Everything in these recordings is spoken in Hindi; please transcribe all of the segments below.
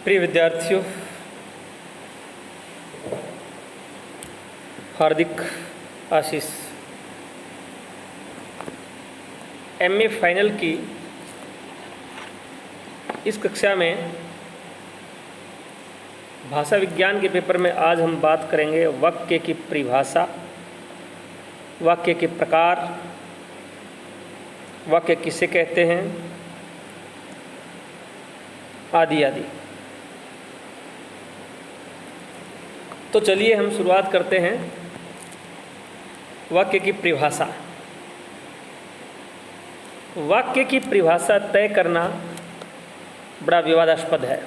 प्रिय विद्यार्थियों, हार्दिक आशीष। एमए फाइनल की इस कक्षा में भाषा विज्ञान के पेपर में आज हम बात करेंगे वाक्य की परिभाषा, वाक्य के प्रकार, वाक्य किसे कहते हैं, आदि आदि। तो चलिए हम शुरुआत करते हैं वाक्य की परिभाषा। वाक्य की परिभाषा तय करना बड़ा विवादास्पद है।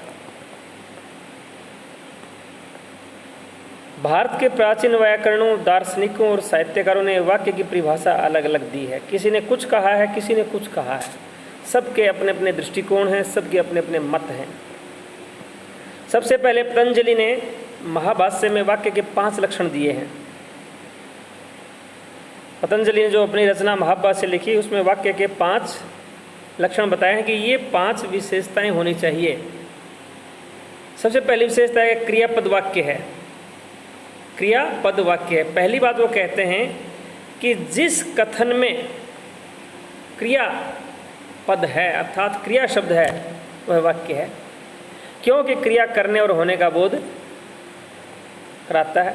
भारत के प्राचीन व्याकरणों, दार्शनिकों और साहित्यकारों ने वाक्य की परिभाषा अलग अलग दी है। किसी ने कुछ कहा है, किसी ने कुछ कहा है। सबके अपने अपने दृष्टिकोण हैं, सबके अपने अपने मत हैं। सबसे पहले पतंजलि ने महाभाष्य में वाक्य के 5 लक्षण दिए हैं। पतंजलि ने जो अपनी रचना महाभाष्य लिखी, उसमें वाक्य के 5 लक्षण बताए हैं कि ये 5 विशेषताएं होनी चाहिए। सबसे पहली विशेषता है क्रियापद वाक्य है। क्रियापद वाक्य है। पहली बात वो कहते हैं कि जिस कथन में क्रिया पद है अर्थात क्रिया शब्द है वह वाक्य है, क्योंकि क्रिया करने और होने का बोध कराता है।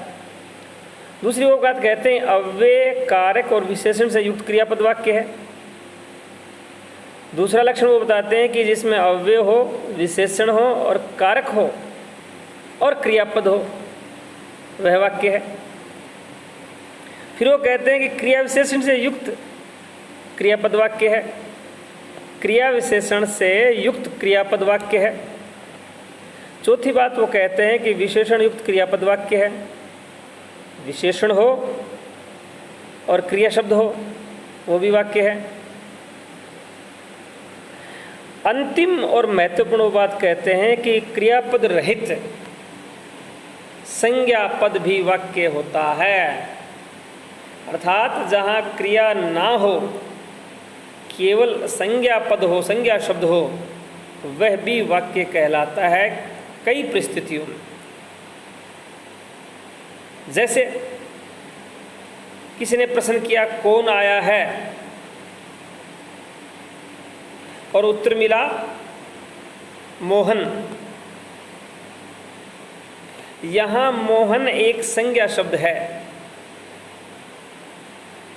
दूसरी वो बात कहते हैं अव्यय, कारक और विशेषण से युक्त क्रियापद वाक्य है। दूसरा लक्षण वो बताते हैं कि जिसमें अव्यय हो, विशेषण हो और कारक हो और क्रियापद हो वह वाक्य है। फिर वो कहते हैं कि क्रिया विशेषण से युक्त क्रियापद वाक्य है। क्रिया विशेषण से युक्त क्रियापद वाक्य है। चौथी बात वो कहते हैं कि विशेषण युक्त क्रियापद वाक्य है। विशेषण हो और क्रिया शब्द हो वो भी वाक्य है। अंतिम और महत्वपूर्ण बात कहते हैं कि क्रियापद रहित संज्ञा पद भी वाक्य होता है। अर्थात जहाँ क्रिया ना हो, केवल संज्ञा पद हो, संज्ञा शब्द हो, वह भी वाक्य कहलाता है कई परिस्थितियों में। जैसे किसी ने प्रश्न किया कौन आया है और उत्तर मिला मोहन। यहाँ मोहन एक संज्ञा शब्द है।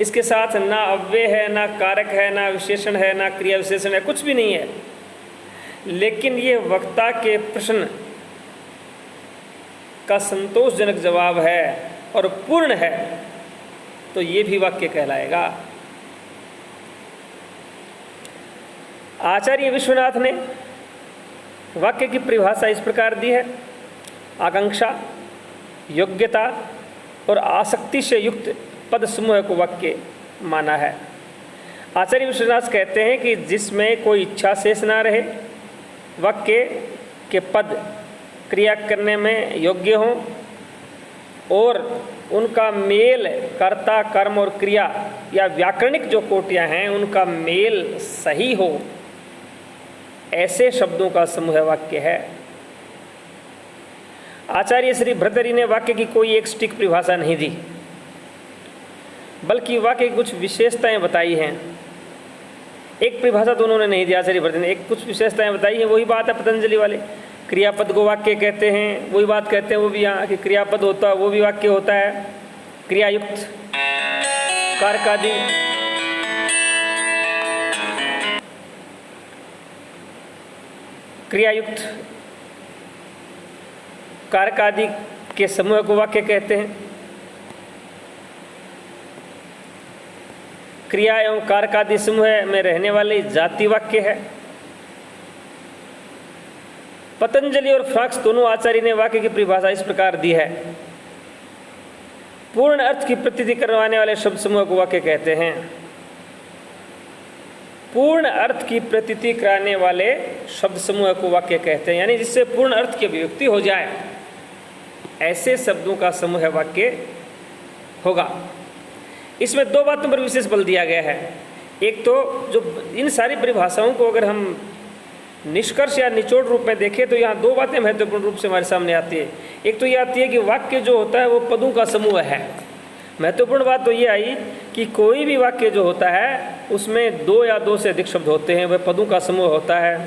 इसके साथ ना अव्यय है, ना कारक है, ना विशेषण है, ना क्रिया विशेषण है, कुछ भी नहीं है। लेकिन ये वक्ता के प्रश्न का संतोषजनक जवाब है और पूर्ण है, तो ये भी वाक्य कहलाएगा। आचार्य विश्वनाथ ने वाक्य की परिभाषा इस प्रकार दी है। आकांक्षा, योग्यता और आसक्ति से युक्त पद समूह को वाक्य माना है। आचार्य विश्वनाथ कहते हैं कि जिसमें कोई इच्छा शेष ना रहे, वाक्य के पद क्रिया करने में योग्य हों और उनका मेल कर्ता, कर्म और क्रिया या व्याकरणिक जो कोटियां हैं उनका मेल सही हो, ऐसे शब्दों का समूह वाक्य है। आचार्य श्री भर्तृहरि ने वाक्य की कोई एक सटीक परिभाषा नहीं दी, बल्कि वाक्य की कुछ विशेषताएं बताई हैं। एक परिभाषा तो उन्होंने नहीं दी आचार्य भर्तृहरि ने, एक कुछ विशेषताएं बताई हैं। वही बात है पतंजलि वाले, क्रियापद को वाक्य कहते हैं। वही बात कहते हैं वो भी यहाँ कि क्रियापद होता है वो भी वाक्य होता है। क्रियायुक्त, कारक आदि, क्रियायुक्त कारक आदि के समूह को वाक्य कहते हैं। क्रिया एवं कारक आदि समूह में रहने वाली जाति वाक्य है। पतंजलि और फ्राक्स दोनों आचार्य ने वाक्य की परिभाषा इस प्रकार दी है। पूर्ण अर्थ की प्रतीति करवाने वाले शब्द समूह को वाक्य कहते हैं। पूर्ण अर्थ की प्रतीति कराने वाले शब्द समूह को वाक्य कहते हैं, यानी जिससे पूर्ण अर्थ की अभिव्यक्ति हो जाए, ऐसे शब्दों का समूह वाक्य होगा। इसमें 2 बातों पर विशेष बल दिया गया है। एक तो जो इन सारी परिभाषाओं को अगर हम निष्कर्ष या निचोड़ रूप में देखें तो यहाँ दो बातें महत्वपूर्ण रूप से हमारे सामने आती है। एक तो ये आती है कि वाक्य जो होता है वो पदों का समूह है। महत्वपूर्ण बात तो ये आई कि कोई भी वाक्य जो होता है उसमें दो या दो से अधिक शब्द होते हैं, वह पदों का समूह होता है।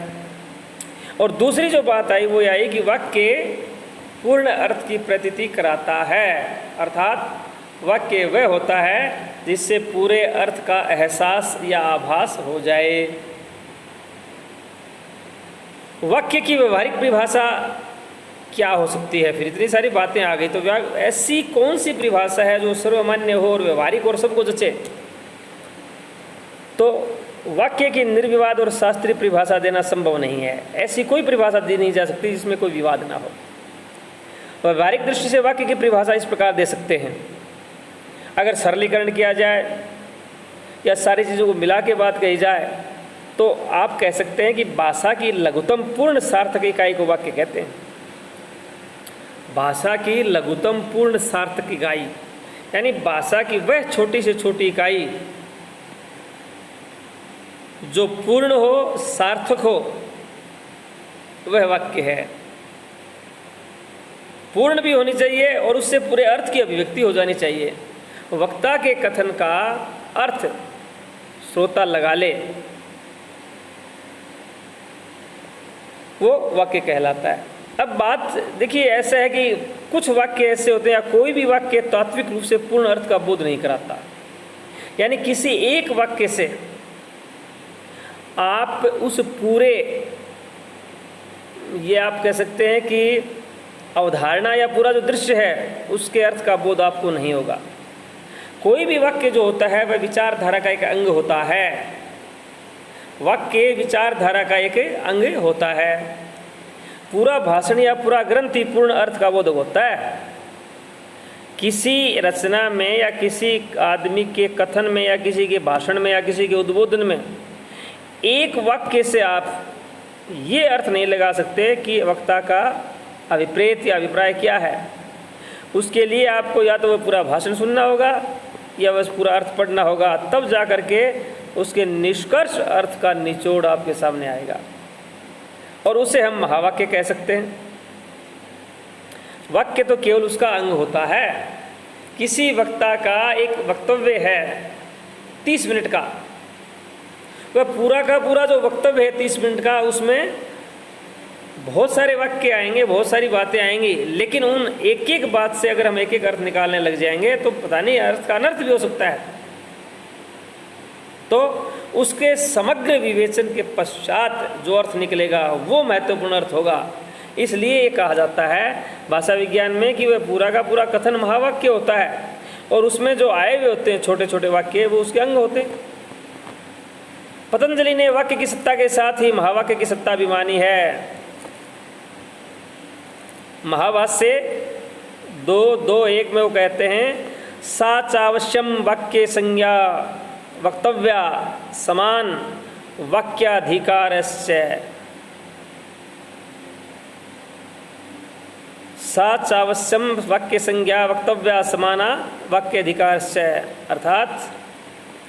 और दूसरी जो बात आई वो ये आई कि वाक्य पूर्ण अर्थ की प्रतीति कराता है, अर्थात वाक्य वह होता है जिससे पूरे अर्थ का एहसास या आभास हो जाए। वाक्य की व्यवहारिक परिभाषा क्या हो सकती है? फिर इतनी सारी बातें आ गई तो ऐसी कौन सी परिभाषा है जो सर्वमान्य हो और व्यवहारिक और सबको जचे? तो वाक्य की निर्विवाद और शास्त्रीय परिभाषा देना संभव नहीं है। ऐसी कोई परिभाषा दी नहीं जा सकती जिसमें कोई विवाद ना हो। व्यवहारिक दृष्टि से वाक्य की परिभाषा इस प्रकार दे सकते हैं। अगर सरलीकरण किया जाए या सारी चीज़ों को मिला के बात कही जाए तो आप कह सकते हैं कि भाषा की लघुतम पूर्ण सार्थक इकाई को वाक्य कहते हैं। भाषा की लघुतम पूर्ण सार्थक इकाई यानी भाषा की वह छोटी से छोटी इकाई जो पूर्ण हो, सार्थक हो, वह वाक्य है। पूर्ण भी होनी चाहिए और उससे पूरे अर्थ की अभिव्यक्ति हो जानी चाहिए। वक्ता के कथन का अर्थ श्रोता लगा ले, वो वाक्य कहलाता है। अब बात देखिए, ऐसा है कि कुछ वाक्य ऐसे होते हैं या कोई भी वाक्य तात्विक रूप से पूर्ण अर्थ का बोध नहीं कराता। यानी किसी एक वाक्य से आप उस पूरे, ये आप कह सकते हैं कि अवधारणा या पूरा जो दृश्य है उसके अर्थ का बोध आपको नहीं होगा। कोई भी वाक्य जो होता है वह विचारधारा का एक अंग होता है। वाक्य विचारधारा का एक अंग होता है। पूरा भाषण या पूरा ग्रंथ ही पूर्ण अर्थ का बोधक होता है। किसी रचना में या किसी आदमी के कथन में या किसी के भाषण में या किसी के उद्बोधन में एक वाक्य से आप ये अर्थ नहीं लगा सकते कि वक्ता का अभिप्रेत या अभिप्राय क्या है। उसके लिए आपको या तो वह पूरा भाषण सुनना होगा या बस पूरा अर्थ पढ़ना होगा, तब जा कर के उसके निष्कर्ष अर्थ का निचोड़ आपके सामने आएगा और उसे हम महावाक्य कह सकते हैं। वाक्य तो केवल उसका अंग होता है। किसी वक्ता का एक वक्तव्य है 30 मिनट का, वह पूरा का पूरा जो वक्तव्य है 30 मिनट का, उसमें बहुत सारे वाक्य आएंगे, बहुत सारी बातें आएंगी, लेकिन उन एक एक बात से अगर हम एक एक अर्थ निकालने लग जाएंगे तो पता नहीं अर्थ का अनर्थ भी हो सकता है। तो उसके समग्र विवेचन के पश्चात जो अर्थ निकलेगा वो महत्वपूर्ण अर्थ होगा। इसलिए ये कहा जाता है भाषा विज्ञान में कि वह पूरा का पूरा कथन महावाक्य होता है और उसमें जो आए हुए होते हैं छोटे छोटे वाक्य वो उसके अंग होते हैं। पतंजलि ने वाक्य की सत्ता के साथ ही महावाक्य की सत्ता भी मानी है। महाभाष्य 2:2:1 में वो कहते हैं सा चावश्यम वाक्य संज्ञा वक्तव्या समान वाक्याधिकारस्य। सा चावश्यम वाक्य संज्ञा वक्तव्या समाना वाक्याधिकारस्य, अर्थात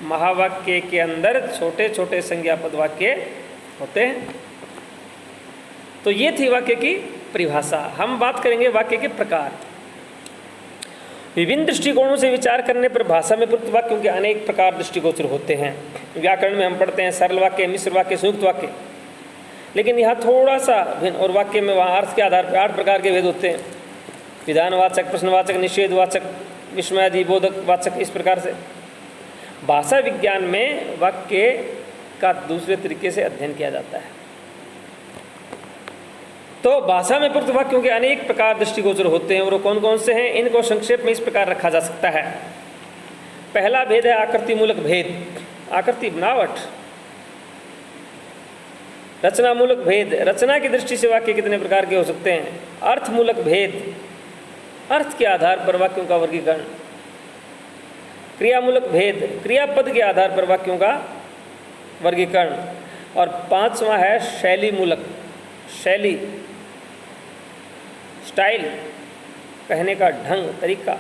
महावाक्य के अंदर छोटे छोटे संज्ञापद वाक्य होते हैं। तो ये थी वाक्य की परिभाषा। हम बात करेंगे वाक्य के प्रकार। विभिन्न दृष्टिकोणों से विचार करने पर भाषा में प्रयुक्त वाक्यों के अनेक प्रकार दृष्टिगोचर होते हैं। व्याकरण में हम पढ़ते हैं सरल वाक्य, मिश्र वाक्य, संयुक्त वाक्य, लेकिन यहाँ थोड़ा सा भिन्न। और वाक्य में वहाँ अर्थ के आधार पर 8 प्रकार के भेद होते हैं: विधानवाचक, प्रश्नवाचक, निषेधवाचक, विस्मयादि, बोधक वाचक। इस प्रकार से भाषा विज्ञान में वाक्य का दूसरे तरीके से अध्ययन किया जाता है। तो भाषा में प्रयुक्त वाक्यों के अनेक प्रकार दृष्टिगोचर होते हैं और वो कौन कौन से हैं, इनको संक्षेप में इस प्रकार रखा जा सकता है। पहला भेद है आकृति मूलक भेद। आकृति बनावट। रचना मूलक भेद। रचना की दृष्टि से वाक्य कितने प्रकार के हो सकते हैं। अर्थ मूलक भेद। अर्थ के आधार पर वाक्यों का वर्गीकरण। क्रियामूलक भेद। क्रियापद के आधार पर वाक्यों का वर्गीकरण। और 5वां है शैली मूलक। शैली, स्टाइल, कहने का ढंग, तरीका।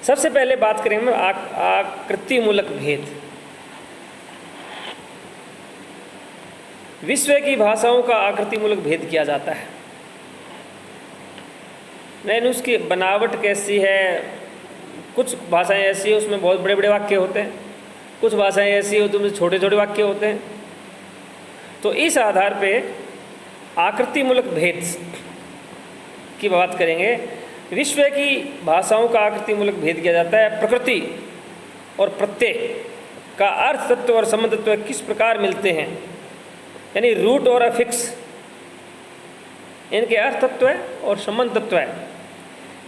सबसे पहले बात करेंगे आकृति मूलक भेद। विश्व की भाषाओं का आकृतिमूलक भेद किया जाता है। नहीं, उसकी बनावट कैसी है, कुछ भाषाएं ऐसी है उसमें बहुत बड़े बड़े वाक्य होते हैं, कुछ भाषाएं ऐसी होती हैं उसमें छोटे छोटे वाक्य होते हैं। तो इस आधार पे आकृतिमूलक भेद की बात करेंगे। विश्व की भाषाओं का आकृतिमूलक भेद किया जाता है। प्रकृति और प्रत्यय का अर्थ तत्व और संबंध तत्व किस प्रकार मिलते हैं, यानी रूट और अफिक्स, इनके अर्थ तत्व है और संबंध तत्व है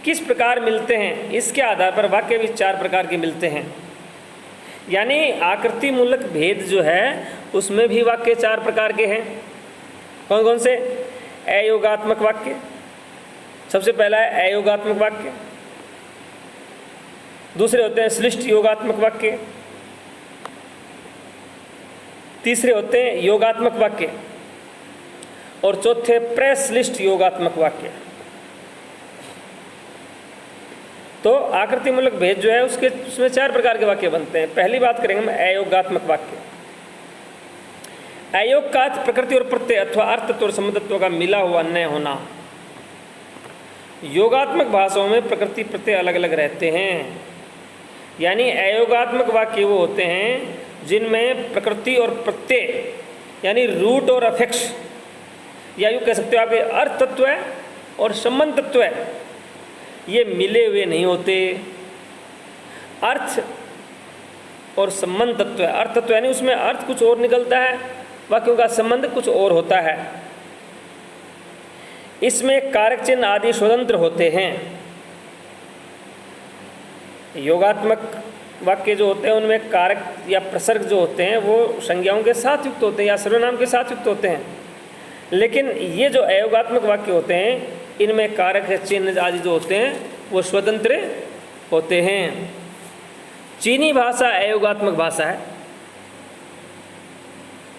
किस प्रकार मिलते हैं, इसके आधार पर वाक्य भी 4 प्रकार के मिलते हैं। यानी आकृतिमूलक भेद जो है उसमें भी वाक्य 4 प्रकार के हैं। कौन कौन से? अयोगात्मक वाक्य, सबसे पहला है अयोगात्मक वाक्य। दूसरे होते हैं श्लिष्ट योगात्मक वाक्य। तीसरे होते हैं योगात्मक वाक्य और चौथे प्रश्लिष्ट योगात्मक वाक्य। तो आकृतिमूलक भेद जो है उसमें 4 प्रकार के वाक्य बनते हैं। पहली बात करेंगे हम अयोगात्मक वाक्य। अयोग का अर्थ प्रकृति और प्रत्यय अथवा अर्थ तत्व और संबंध तत्व का मिला हुआ न होना। योगात्मक भाषाओं में प्रकृति प्रत्यय अलग अलग रहते हैं, यानी अयोगात्मक वाक्य वो होते हैं जिनमें प्रकृति और प्रत्यय यानी रूट और अफेक्स, या यूँ कह सकते हो आपके अर्थ तत्व है और संबंध तत्व है, ये मिले हुए नहीं होते। अर्थ और संबंध तत्व है, अर्थ तत्व यानी उसमें अर्थ कुछ और निकलता है, वाक्यों का संबंध कुछ और होता है। इसमें कारक चिन्ह आदि स्वतंत्र होते हैं। योगात्मक वाक्य जो होते हैं उनमें कारक या प्रसर्ग जो होते हैं वो संज्ञाओं के साथ युक्त होते हैं या सर्वनाम के साथ युक्त होते हैं। लेकिन ये जो अयोगात्मक वाक्य होते हैं इनमें कारक चिन्ह आदि जो होते हैं वो स्वतंत्र होते हैं। चीनी भाषा अयोगात्मक भाषा है।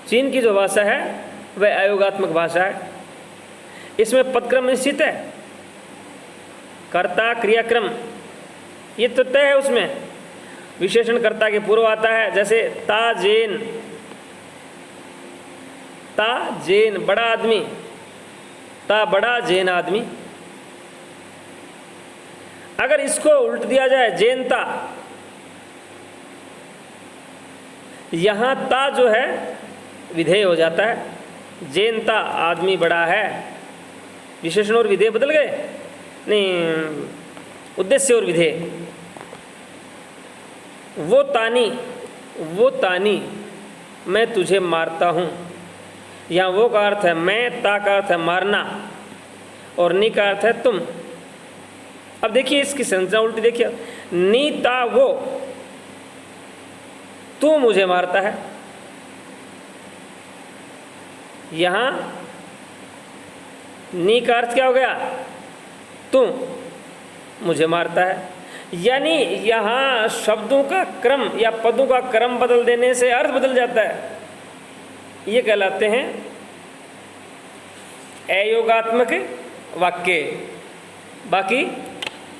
चीन की जो भाषा है वह अयोगात्मक भाषा है। इसमें पदक्रम निश्चित है, कर्ता क्रियाक्रम ये तो तय है। उसमें विशेषण कर्ता के पूर्व आता है, जैसे ता जेन, ता जेन बड़ा आदमी, ता बड़ा जेन आदमी। अगर इसको उल्ट दिया जाए जेनता, यहाँ ता जो है विधेय हो जाता है, जेनता आदमी बड़ा है। विशेषण और विधेय बदल गए, नहीं उद्देश्य और विधेय। वो तानी मैं तुझे मारता हूँ, यहाँ वो का अर्थ है मैं, ता का अर्थ है मारना और नी का अर्थ है तुम। अब देखिए इसकी संरचना उल्टी देखिए, नी ता वो, तू मुझे मारता है। यहाँ नी का अर्थ क्या हो गया? तू मुझे मारता है। यानी यहाँ शब्दों का क्रम या पदों का क्रम बदल देने से अर्थ बदल जाता है। ये कहलाते हैं अयोगात्मक वाक्य। बाकी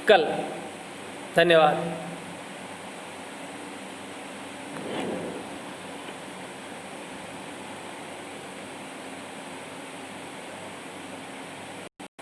कल। धन्यवाद।